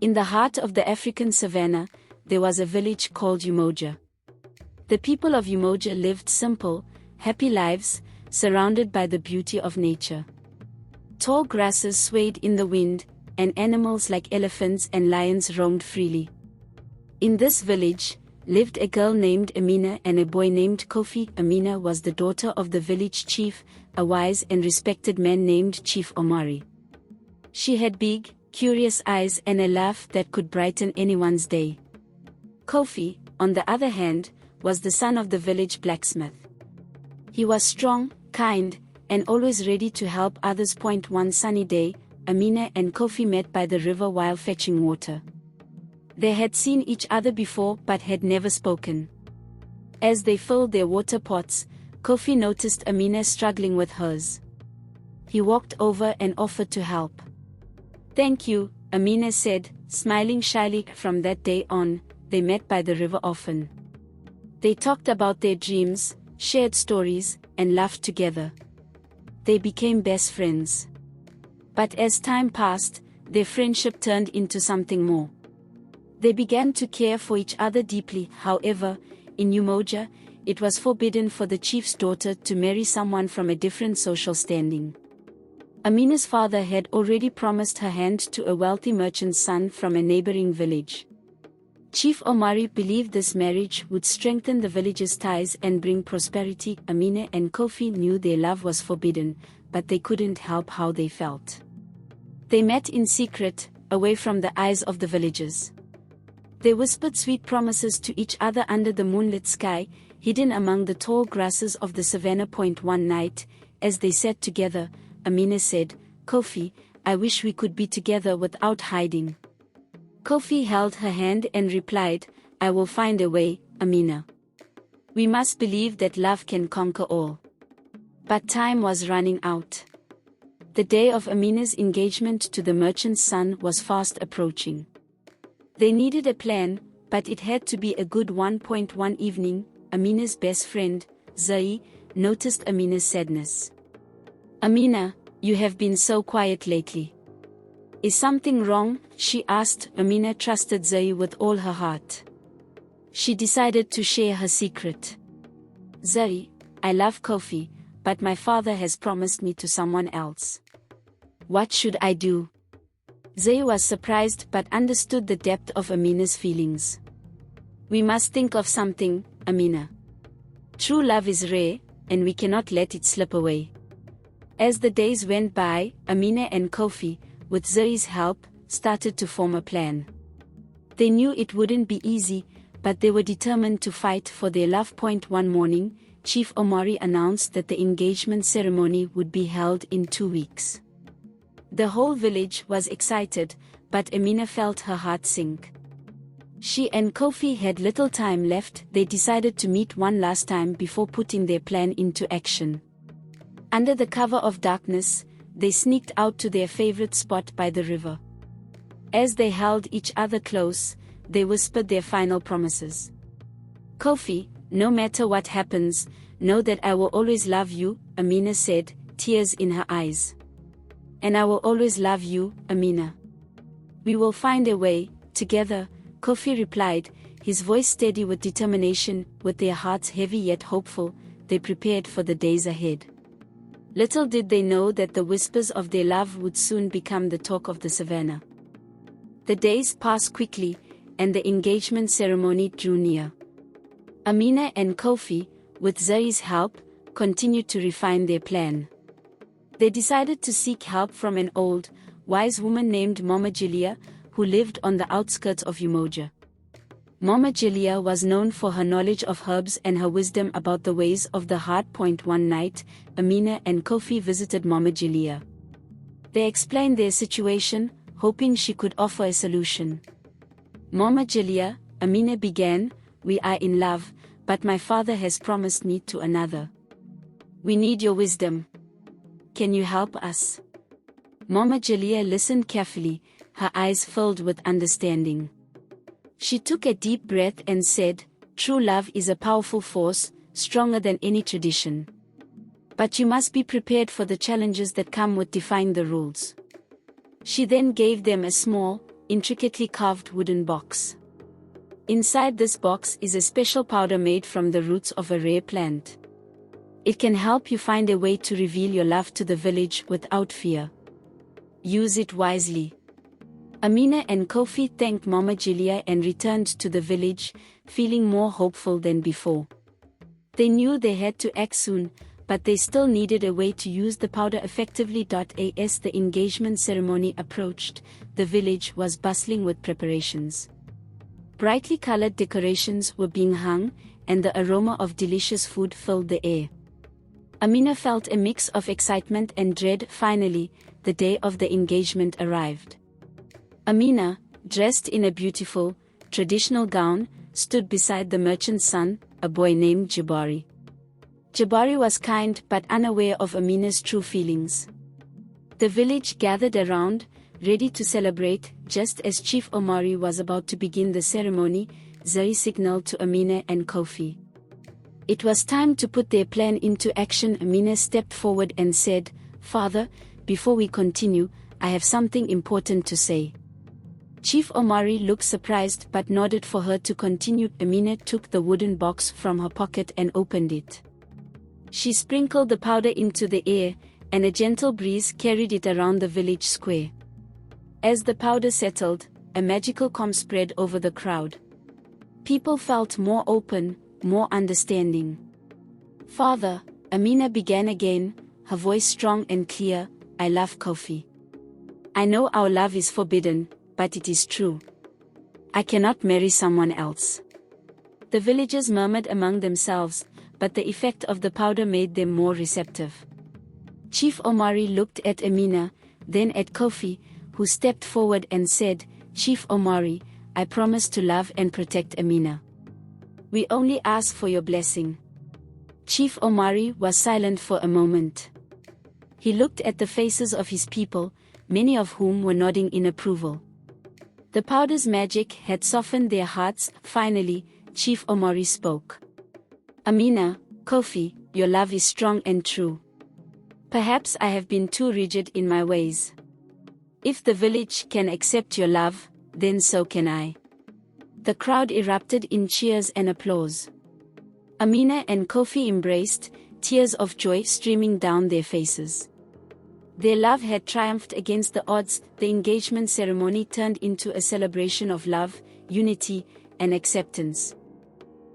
In the heart of the African Savanna, there was a village called Umoja. The people of Umoja lived simple, happy lives, surrounded by the beauty of nature. Tall grasses swayed in the wind, and animals like elephants and lions roamed freely. In this village, lived a girl named Amina and a boy named Kofi. Amina was the daughter of the village chief, a wise and respected man named Chief Omari. She had big, curious eyes and a laugh that could brighten anyone's day. Kofi, on the other hand, was the son of the village blacksmith. He was strong, kind, and always ready to help others. One sunny day, Amina and Kofi met by the river while fetching water. They had seen each other before but had never spoken. As they filled their water pots, Kofi noticed Amina struggling with hers. He walked over and offered to help. "Thank you," Amina said, smiling shyly. From that day on, they met by the river often. They talked about their dreams, shared stories, and laughed together. They became best friends. But as time passed, their friendship turned into something more. They began to care for each other deeply. However, in Umoja, it was forbidden for the chief's daughter to marry someone from a different social standing. Amina's father had already promised her hand to a wealthy merchant's son from a neighboring village. Chief Omari believed this marriage would strengthen the village's ties and bring prosperity. Amina and Kofi knew their love was forbidden, but they couldn't help how they felt. They met in secret, away from the eyes of the villagers. They whispered sweet promises to each other under the moonlit sky, hidden among the tall grasses of the savannah. One night, as they sat together, Amina said, "Kofi, I wish we could be together without hiding." Kofi held her hand and replied, "I will find a way, Amina. We must believe that love can conquer all." But time was running out. The day of Amina's engagement to the merchant's son was fast approaching. They needed a plan, but it had to be a good one. One evening, Amina's best friend, Zai, noticed Amina's sadness. "Amina, you have been so quiet lately. Is something wrong?" she asked. Amina trusted Zai with all her heart. She decided to share her secret. "Zai, I love Kofi, but my father has promised me to someone else. What should I do?" Zai was surprised but understood the depth of Amina's feelings. "We must think of something, Amina. True love is rare, and we cannot let it slip away." As the days went by, Amina and Kofi, with Zai's help, started to form a plan. They knew it wouldn't be easy, but they were determined to fight for their love. One morning, Chief Omari announced that the engagement ceremony would be held in 2 weeks. The whole village was excited, but Amina felt her heart sink. She and Kofi had little time left. They decided to meet one last time before putting their plan into action. Under the cover of darkness, they sneaked out to their favorite spot by the river. As they held each other close, they whispered their final promises. "Kofi, no matter what happens, know that I will always love you," Amina said, tears in her eyes. "And I will always love you, Amina. We will find a way, together," Kofi replied, his voice steady with determination. With their hearts heavy yet hopeful, they prepared for the days ahead. Little did they know that the whispers of their love would soon become the talk of the savannah. The days passed quickly, and the engagement ceremony drew near. Amina and Kofi, with Zai's help, continued to refine their plan. They decided to seek help from an old, wise woman named Mama Julia, who lived on the outskirts of Umoja. Mama Julia was known for her knowledge of herbs and her wisdom about the ways of the heart. One night, Amina and Kofi visited Mama Julia. They explained their situation, hoping she could offer a solution. "Mama Julia," Amina began, "we are in love, but my father has promised me to another. We need your wisdom. Can you help us?" Mama Julia listened carefully, her eyes filled with understanding. She took a deep breath and said, "True love is a powerful force, stronger than any tradition. But you must be prepared for the challenges that come with defying the rules." She then gave them a small, intricately carved wooden box. Inside this box is a special powder made from the roots of a rare plant. It can help you find a way to reveal your love to the village without fear. Use it wisely. Amina and Kofi thanked Mama Julia and returned to the village, feeling more hopeful than before. They knew they had to act soon, but they still needed a way to use the powder effectively. As the engagement ceremony approached, the village was bustling with preparations. Brightly colored decorations were being hung, and the aroma of delicious food filled the air. Amina felt a mix of excitement and dread. Finally, the day of the engagement arrived. Amina, dressed in a beautiful, traditional gown, stood beside the merchant's son, a boy named Jabari. Jabari was kind but unaware of Amina's true feelings. The village gathered around, ready to celebrate. Just as Chief Omari was about to begin the ceremony, Zari signaled to Amina and Kofi. It was time to put their plan into action. Amina stepped forward and said, "Father, before we continue, I have something important to say." Chief Omari looked surprised but nodded for her to continue. Amina took the wooden box from her pocket and opened it. She sprinkled the powder into the air, and a gentle breeze carried it around the village square. As the powder settled, a magical calm spread over the crowd. People felt more open, more understanding. "Father," Amina began again, her voice strong and clear, "I love Kofi. I know our love is forbidden, but it is true. I cannot marry someone else." The villagers murmured among themselves, but the effect of the powder made them more receptive. Chief Omari looked at Amina, then at Kofi, who stepped forward and said, "Chief Omari, I promise to love and protect Amina. We only ask for your blessing." Chief Omari was silent for a moment. He looked at the faces of his people, many of whom were nodding in approval. The powder's magic had softened their hearts. Finally, Chief Omari spoke. "Amina, Kofi, your love is strong and true. Perhaps I have been too rigid in my ways. If the village can accept your love, then so can I." The crowd erupted in cheers and applause. Amina and Kofi embraced, tears of joy streaming down their faces. Their love had triumphed against the odds. The engagement ceremony turned into a celebration of love, unity, and acceptance.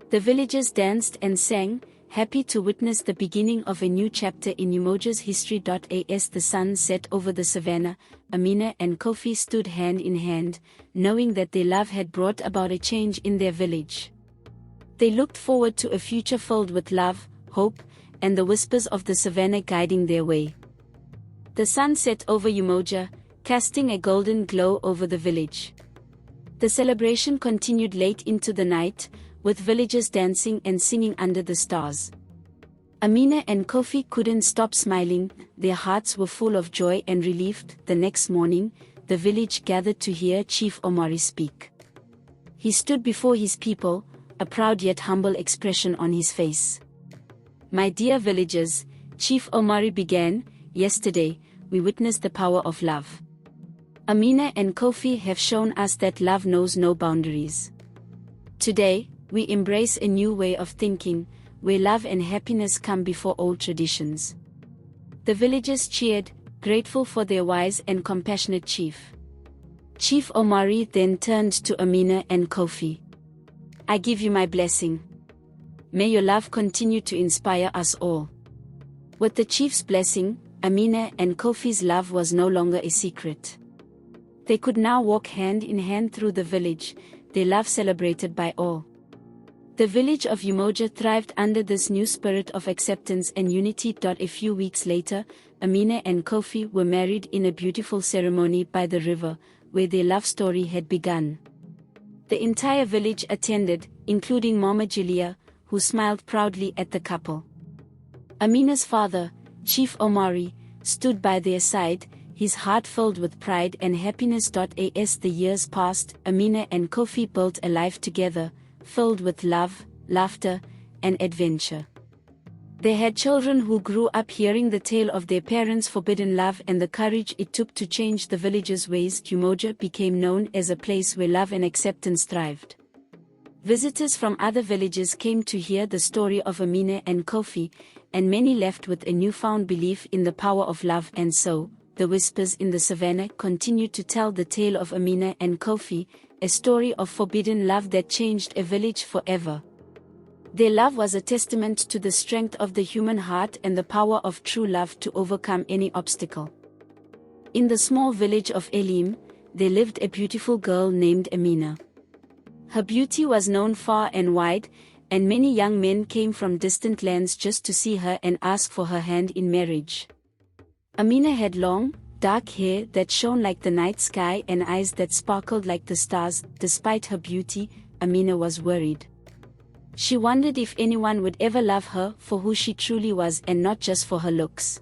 The villagers danced and sang, happy to witness the beginning of a new chapter in Umoja's history. As the sun set over the savannah, Amina and Kofi stood hand in hand, knowing that their love had brought about a change in their village. They looked forward to a future filled with love, hope, and the whispers of the savannah guiding their way. The sun set over Umoja, casting a golden glow over the village. The celebration continued late into the night, with villagers dancing and singing under the stars. Amina and Kofi couldn't stop smiling, their hearts were full of joy and relief. The next morning, the village gathered to hear Chief Omari speak. He stood before his people, a proud yet humble expression on his face. "My dear villagers," Chief Omari began, "yesterday, we witnessed the power of love. Amina and Kofi have shown us that love knows no boundaries. Today, we embrace a new way of thinking, where love and happiness come before old traditions." The villagers cheered, grateful for their wise and compassionate chief. Chief Omari then turned to Amina and Kofi. "I give you my blessing. May your love continue to inspire us all." With the chief's blessing, Amina and Kofi's love was no longer a secret. They could now walk hand in hand through the village, their love celebrated by all. The village of Umoja thrived under this new spirit of acceptance and unity. A few weeks later, Amina and Kofi were married in a beautiful ceremony by the river, where their love story had begun. The entire village attended, including Mama Julia, who smiled proudly at the couple. Amina's father, Chief Omari, stood by their side, his heart filled with pride and happiness. As the years passed, Amina and Kofi built a life together, filled with love, laughter, and adventure. They had children who grew up hearing the tale of their parents' forbidden love and the courage it took to change the village's ways. Umoja became known as a place where love and acceptance thrived. Visitors from other villages came to hear the story of Amina and Kofi, and many left with a newfound belief in the power of love. And so, the whispers in the savannah continued to tell the tale of Amina and Kofi, a story of forbidden love that changed a village forever. Their love was a testament to the strength of the human heart and the power of true love to overcome any obstacle. In the small village of Elim, there lived a beautiful girl named Amina. Her beauty was known far and wide, and many young men came from distant lands just to see her and ask for her hand in marriage. Amina had long, dark hair that shone like the night sky and eyes that sparkled like the stars. Despite her beauty, Amina was worried. She wondered if anyone would ever love her for who she truly was and not just for her looks.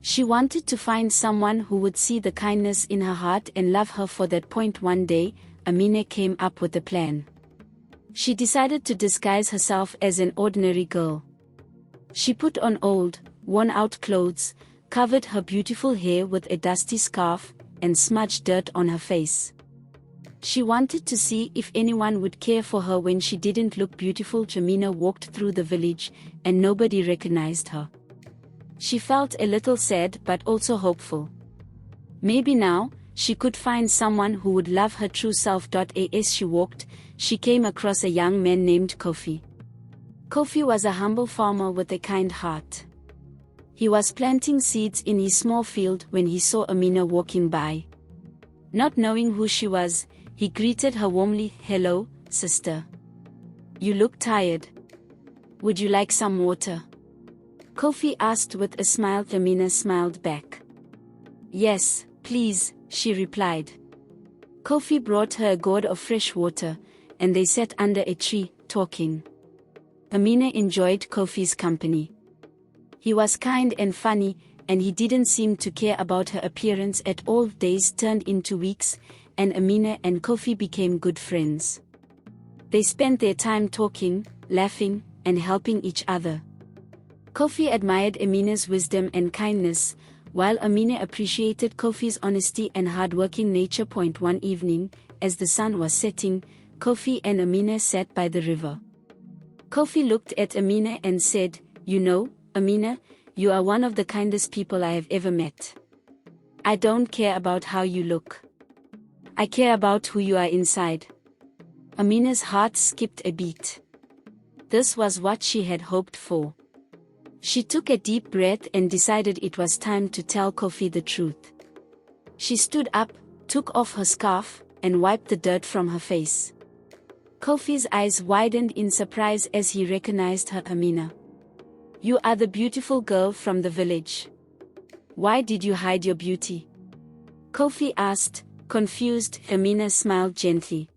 She wanted to find someone who would see the kindness in her heart and love her for that point. One day, Amina came up with a plan. She decided to disguise herself as an ordinary girl. She put on old, worn-out clothes, covered her beautiful hair with a dusty scarf, and smudged dirt on her face. She wanted to see if anyone would care for her when she didn't look beautiful. Amina walked through the village, and nobody recognized her. She felt a little sad but also hopeful. Maybe now, she could find someone who would love her true self. As she walked, she came across a young man named Kofi. Kofi was a humble farmer with a kind heart. He was planting seeds in his small field when he saw Amina walking by. Not knowing who she was, he greeted her warmly. "Hello, sister. You look tired. Would you like some water?" Kofi asked with a smile. Amina smiled back. "Yes, please," she replied. Kofi brought her a gourd of fresh water, and they sat under a tree, talking. Amina enjoyed Kofi's company. He was kind and funny, and he didn't seem to care about her appearance at all. Days turned into weeks, and Amina and Kofi became good friends. They spent their time talking, laughing, and helping each other. Kofi admired Amina's wisdom and kindness, while Amina appreciated Kofi's honesty and hard-working nature. One evening, as the sun was setting, Kofi and Amina sat by the river. Kofi looked at Amina and said, "You know, Amina, you are one of the kindest people I have ever met. I don't care about how you look. I care about who you are inside." Amina's heart skipped a beat. This was what she had hoped for. She took a deep breath and decided it was time to tell Kofi the truth. She stood up, took off her scarf, and wiped the dirt from her face. Kofi's eyes widened in surprise as he recognized her. "Amina. You are the beautiful girl from the village. Why did you hide your beauty?" Kofi asked, confused. Amina smiled gently.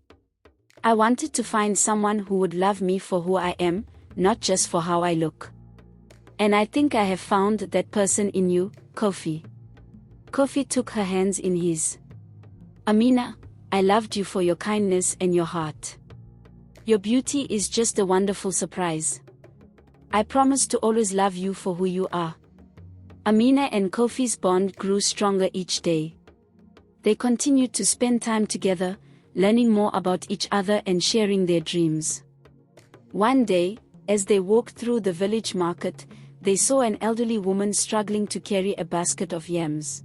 "I wanted to find someone who would love me for who I am, not just for how I look. And I think I have found that person in you, Kofi." Kofi took her hands in his. "Amina, I loved you for your kindness and your heart. Your beauty is just a wonderful surprise. I promise to always love you for who you are." Amina and Kofi's bond grew stronger each day. They continued to spend time together, learning more about each other and sharing their dreams. One day, as they walked through the village market, they saw an elderly woman struggling to carry a basket of yams.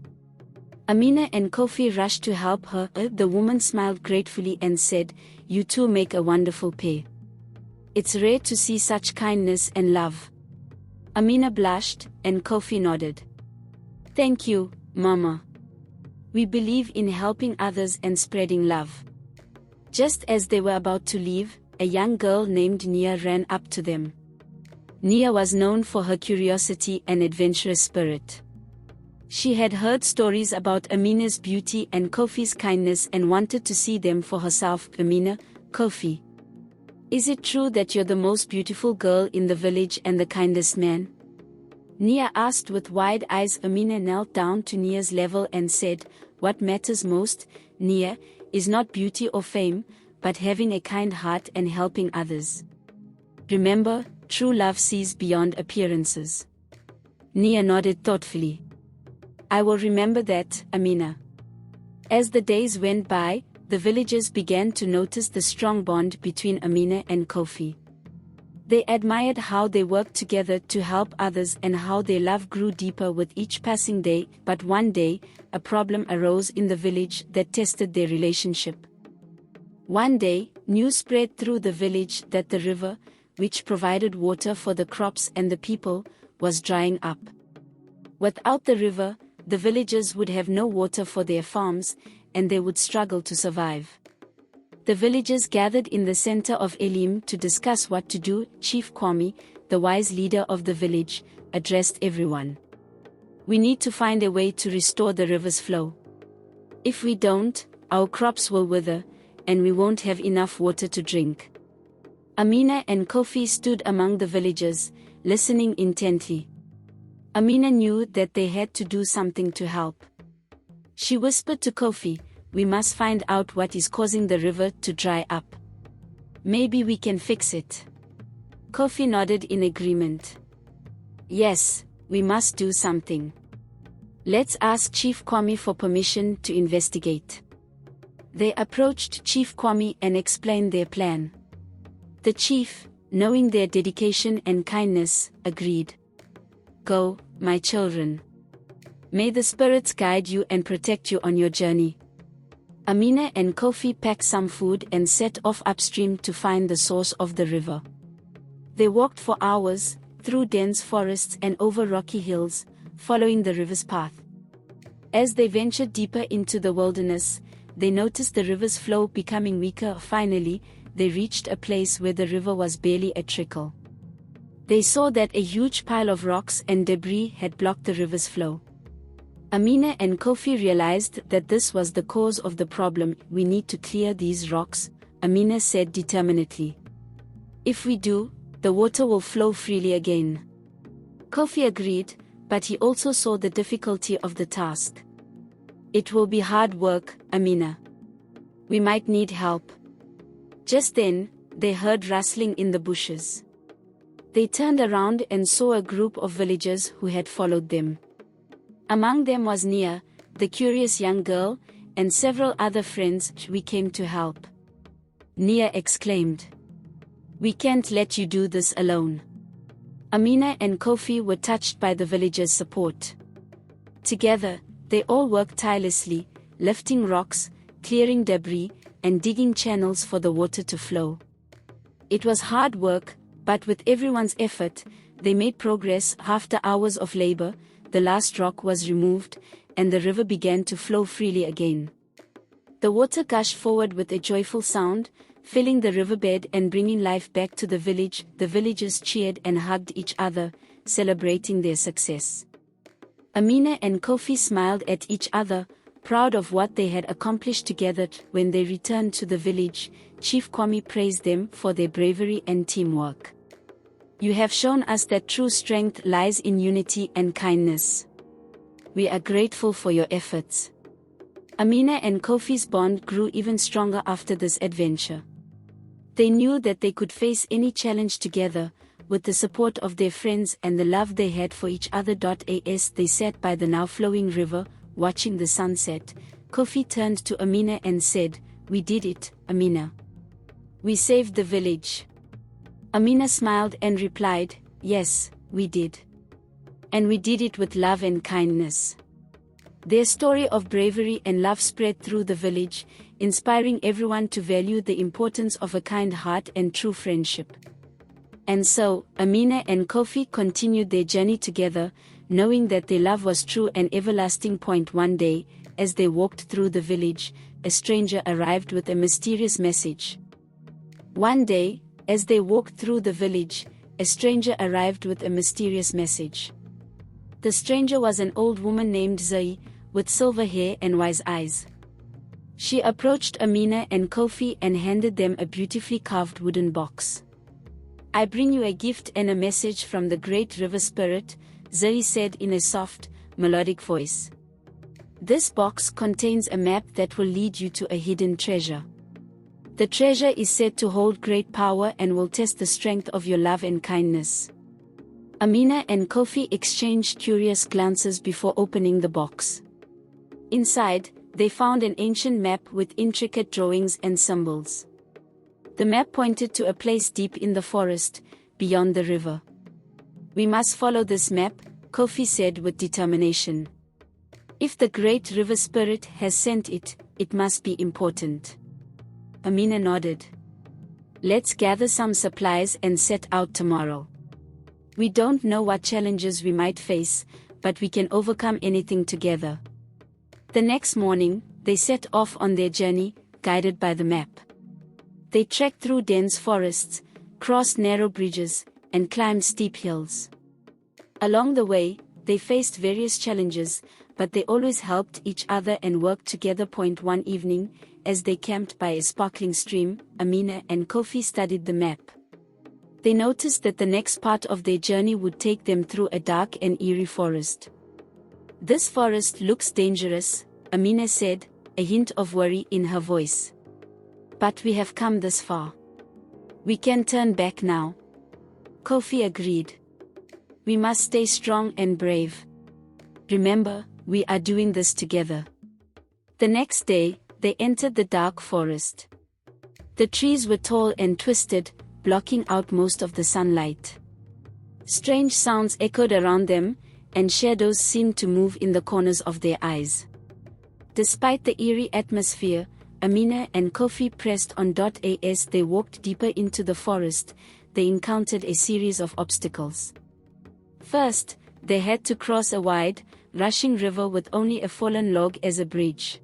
Amina and Kofi rushed to help her. The woman smiled gratefully and said, "You two make a wonderful pair. It's rare to see such kindness and love." Amina blushed, and Kofi nodded. "Thank you, Mama. We believe in helping others and spreading love." Just as they were about to leave, a young girl named Nia ran up to them. Nia was known for her curiosity and adventurous spirit. She had heard stories about Amina's beauty and Kofi's kindness and wanted to see them for herself. "Amina, Kofi, is it true that you're the most beautiful girl in the village and the kindest man?" Nia asked with wide eyes. Amina knelt down to Nia's level and said, "What matters most, Nia, is not beauty or fame, but having a kind heart and helping others. Remember, true love sees beyond appearances. Nia nodded thoughtfully. I will remember that, Amina. As the days went by, the villagers began to notice the strong bond between Amina and Kofi. They admired how they worked together to help others and how their love grew deeper with each passing day, but one day, a problem arose in the village that tested their relationship. One day, news spread through the village that the river, which provided water for the crops and the people, was drying up. Without the river, the villagers would have no water for their farms, and they would struggle to survive. The villagers gathered in the center of Elim to discuss what to do. Chief Kwame, the wise leader of the village, addressed everyone. We need to find a way to restore the river's flow. If we don't, our crops will wither, and we won't have enough water to drink. Amina and Kofi stood among the villagers, listening intently. Amina knew that they had to do something to help. She whispered to Kofi, we must find out what is causing the river to dry up. Maybe we can fix it. Kofi nodded in agreement. Yes, we must do something. Let's ask Chief Kwame for permission to investigate. They approached Chief Kwame and explained their plan. The chief, knowing their dedication and kindness, agreed. Go, my children. May the spirits guide you and protect you on your journey. Amina and Kofi packed some food and set off upstream to find the source of the river. They walked for hours, through dense forests and over rocky hills, following the river's path. As they ventured deeper into the wilderness, they noticed the river's flow becoming weaker. Finally, they reached a place where the river was barely a trickle. They saw that a huge pile of rocks and debris had blocked the river's flow. Amina and Kofi realized that this was the cause of the problem. We need to clear these rocks, Amina said determinedly. If we do, the water will flow freely again. Kofi agreed, but he also saw the difficulty of the task. It will be hard work, Amina. We might need help. Just then, they heard rustling in the bushes. They turned around and saw a group of villagers who had followed them. Among them was Nia, the curious young girl, and several other friends. We came to help. Nia exclaimed. We can't let you do this alone. Amina and Kofi were touched by the villagers' support. Together, they all worked tirelessly, lifting rocks, clearing debris, and digging channels for the water to flow. It was hard work, but with everyone's effort, they made progress. After hours of labor, the last rock was removed, and the river began to flow freely again. The water gushed forward with a joyful sound, filling the riverbed and bringing life back to the village. The villagers cheered and hugged each other, celebrating their success. Amina and Kofi smiled at each other, proud of what they had accomplished together. When they returned to the village, Chief Kwame praised them for their bravery and teamwork. You have shown us that true strength lies in unity and kindness. We are grateful for your efforts. Amina and Kofi's bond grew even stronger after this adventure. They knew that they could face any challenge together, with the support of their friends and the love they had for each other. As they sat by the now flowing river, watching the sunset, Kofi turned to Amina and said, We did it, Amina. We saved the village. Amina smiled and replied, Yes, we did. And we did it with love and kindness. Their story of bravery and love spread through the village, inspiring everyone to value the importance of a kind heart and true friendship. And so, Amina and Kofi continued their journey together, knowing that their love was true and everlasting. One day, as they walked through the village, a stranger arrived with a mysterious message. One day, as they walked through the village, a stranger arrived with a mysterious message. The stranger was an old woman named Zai, with silver hair and wise eyes. She approached Amina and Kofi and handed them a beautifully carved wooden box. I bring you a gift and a message from the great river spirit, Zai said in a soft, melodic voice. This box contains a map that will lead you to a hidden treasure. The treasure is said to hold great power and will test the strength of your love and kindness. Amina and Kofi exchanged curious glances before opening the box. Inside, they found an ancient map with intricate drawings and symbols. The map pointed to a place deep in the forest, beyond the river. "We must follow this map," Kofi said with determination. "If the great river spirit has sent it, it must be important." Amina nodded. "Let's gather some supplies and set out tomorrow. We don't know what challenges we might face, but we can overcome anything together." The next morning, they set off on their journey, guided by the map. They trekked through dense forests, crossed narrow bridges, and climbed steep hills. Along the way, they faced various challenges, but they always helped each other and worked together. One evening, as they camped by a sparkling stream, Amina and Kofi studied the map. They noticed that the next part of their journey would take them through a dark and eerie forest. "This forest looks dangerous," Amina said, a hint of worry in her voice. "But we have come this far. We can turn back now." Kofi agreed. "We must stay strong and brave. Remember, we are doing this together." The next day, they entered the dark forest. The trees were tall and twisted, blocking out most of the sunlight. Strange sounds echoed around them, and shadows seemed to move in the corners of their eyes. Despite the eerie atmosphere, Amina and Kofi pressed on. As they walked deeper into the forest, they encountered a series of obstacles. First, they had to cross a wide, rushing river with only a fallen log as a bridge.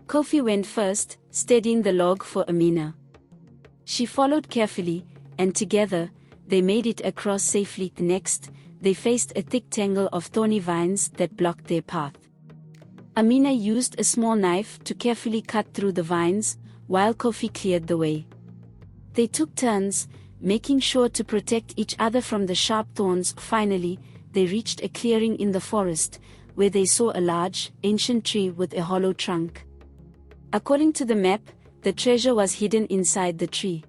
Kofi went first, steadying the log for Amina. She followed carefully, and together, they made it across safely. Next, they faced a thick tangle of thorny vines that blocked their path. Amina used a small knife to carefully cut through the vines, while Kofi cleared the way. They took turns, making sure to protect each other from the sharp thorns. Finally, they reached a clearing in the forest, where they saw a large, ancient tree with a hollow trunk. According to the map, the treasure was hidden inside the tree.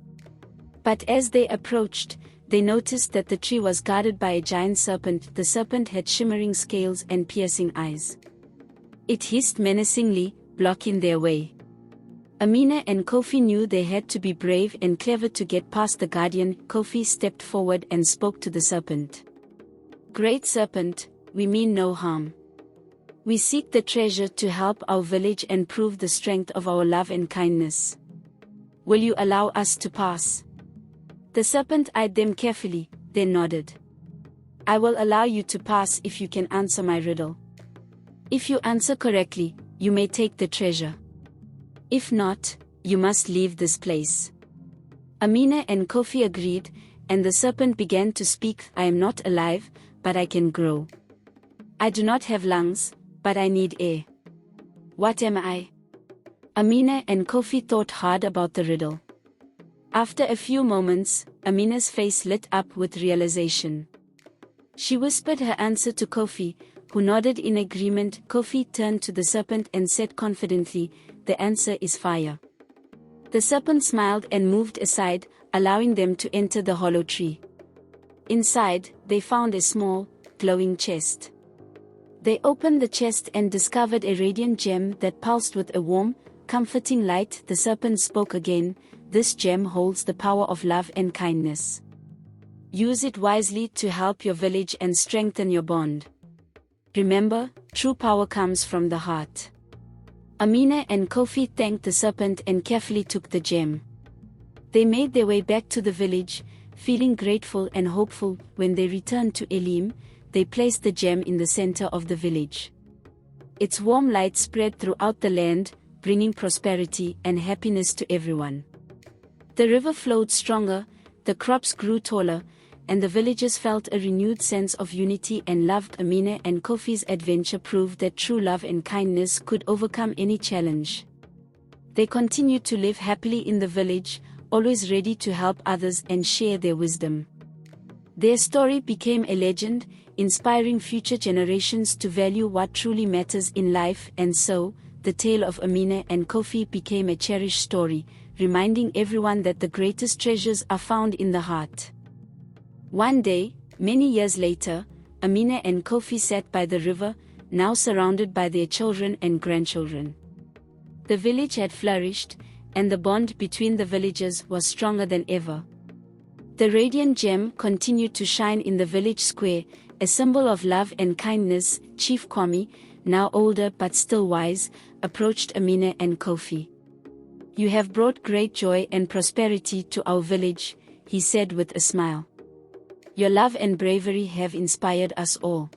But as they approached, they noticed that the tree was guarded by a giant serpent. The serpent had shimmering scales and piercing eyes. It hissed menacingly, blocking their way. Amina and Kofi knew they had to be brave and clever to get past the guardian. Kofi stepped forward and spoke to the serpent. "Great serpent, we mean no harm. We seek the treasure to help our village and prove the strength of our love and kindness. Will you allow us to pass?" The serpent eyed them carefully, then nodded. "I will allow you to pass if you can answer my riddle. If you answer correctly, you may take the treasure. If not, you must leave this place." Amina and Kofi agreed, and the serpent began to speak. "I am not alive, but I can grow. I do not have lungs, but I need air. What am I?" Amina and Kofi thought hard about the riddle. After a few moments, Amina's face lit up with realization. She whispered her answer to Kofi, who nodded in agreement. Kofi turned to the serpent and said confidently, "The answer is fire." The serpent smiled and moved aside, allowing them to enter the hollow tree. Inside, they found a small, glowing chest. They opened the chest and discovered a radiant gem that pulsed with a warm, comforting light. The serpent spoke again, "This gem holds the power of love and kindness. Use it wisely to help your village and strengthen your bond. Remember, true power comes from the heart." Amina and Kofi thanked the serpent and carefully took the gem. They made their way back to the village, feeling grateful and hopeful. When they returned to Elim, they placed the gem in the center of the village. Its warm light spread throughout the land, bringing prosperity and happiness to everyone. The river flowed stronger, the crops grew taller, and the villagers felt a renewed sense of unity and love. Amina and Kofi's adventure proved that true love and kindness could overcome any challenge. They continued to live happily in the village, always ready to help others and share their wisdom. Their story became a legend, inspiring future generations to value what truly matters in life. And so, the tale of Amina and Kofi became a cherished story, reminding everyone that the greatest treasures are found in the heart. One day, many years later, Amina and Kofi sat by the river, now surrounded by their children and grandchildren. The village had flourished, and the bond between the villagers was stronger than ever. The radiant gem continued to shine in the village square, a symbol of love and kindness. Chief Kwame, now older but still wise, approached Amina and Kofi. "You have brought great joy and prosperity to our village," he said with a smile. "Your love and bravery have inspired us all."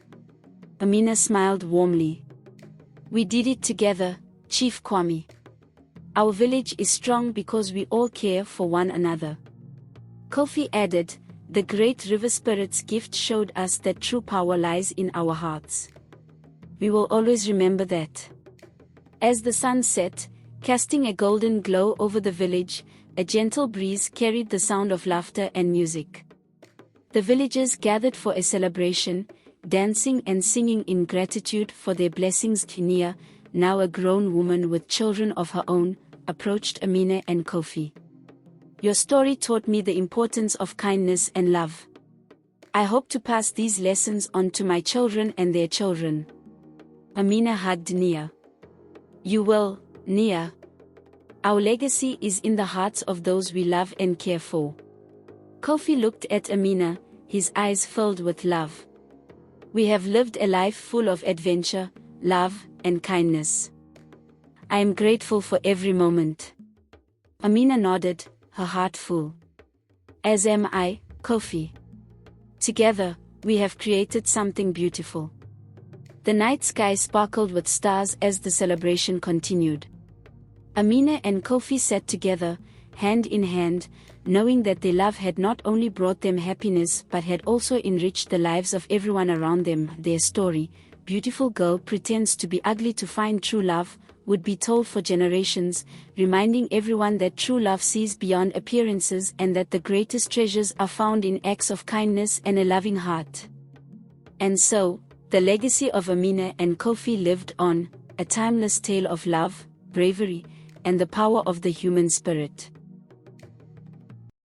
Amina smiled warmly. "We did it together, Chief Kwame. Our village is strong because we all care for one another." Kofi added, "The great river spirit's gift showed us that true power lies in our hearts. We will always remember that." As the sun set, casting a golden glow over the village, a gentle breeze carried the sound of laughter and music. The villagers gathered for a celebration, dancing and singing in gratitude for their blessings. Nia, now a grown woman with children of her own, approached Amina and Kofi. "Your story taught me the importance of kindness and love. I hope to pass these lessons on to my children and their children." Amina hugged Nia. "You will, Nia. Our legacy is in the hearts of those we love and care for." Kofi looked at Amina, his eyes filled with love. "We have lived a life full of adventure, love, and kindness. I am grateful for every moment." Amina nodded, her heart full. "As am I, Kofi. Together, we have created something beautiful." The night sky sparkled with stars as the celebration continued. Amina and Kofi sat together, hand in hand, knowing that their love had not only brought them happiness but had also enriched the lives of everyone around them. Their story, "Beautiful Girl Pretends to Be Ugly to Find True Love," would be told for generations, reminding everyone that true love sees beyond appearances and that the greatest treasures are found in acts of kindness and a loving heart. And so, the legacy of Amina and Kofi lived on, a timeless tale of love, bravery, and the power of the human spirit.